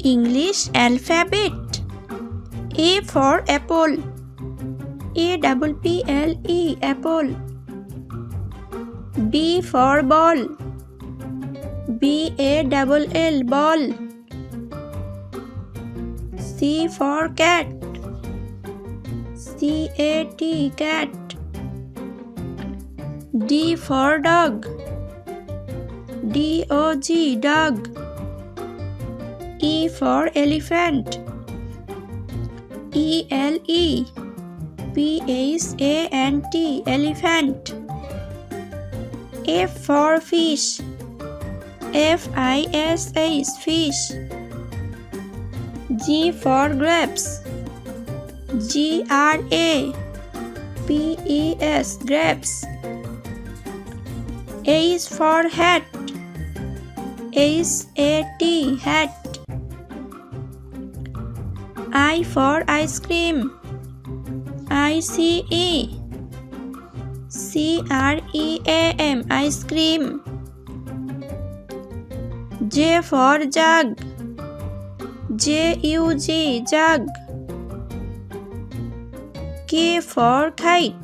English alphabet. A for apple. APPLE apple. B for ball. BALL ball. C for cat. CAT cat. D for dog. DOG dog. E for elephant. ELEPHANT elephant. F for fish. FISH fish. G for grapes. GRAPES grapes. H for hat. HAT hat. I for ice cream. ICE CREAM ice cream. J for jug. JUG jug. K for kite.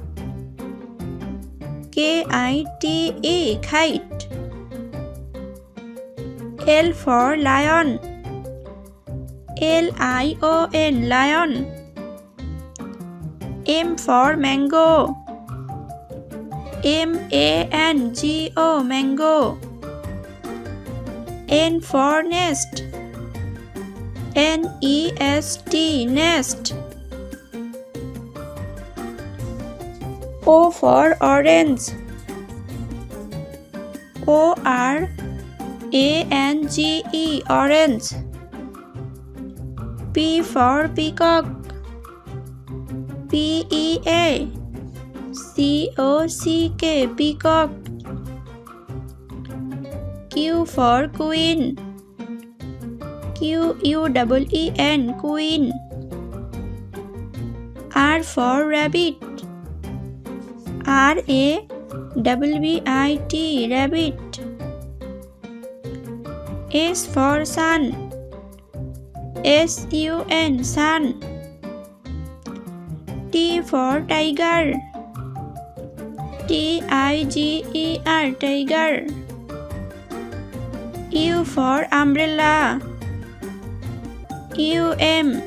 KITE kite. L for lion. LION lion. M for mango. MANGO mango. N for nest. NEST nest. O for orange. ORANGE orange. P for peacock. PEACOCK peacock. Q for queen. QUEEN queen. R for rabbit. RABBIT rabbit. S for sun. SUN sun. T for tiger. TIGER tiger. U for umbrella. UMBRELLA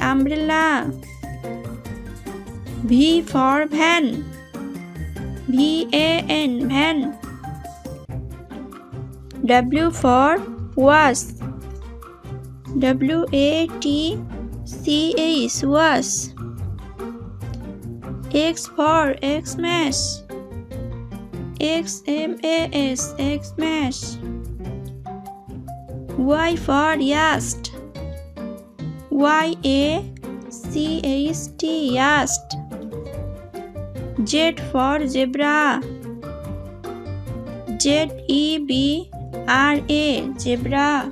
umbrella. V for van. VAN van. W for wasp. WATCH wasp. X for Xmas. XMAS Xmas. Y for yacht. YACHT yacht. Z for zebra. ZEBRA zebra.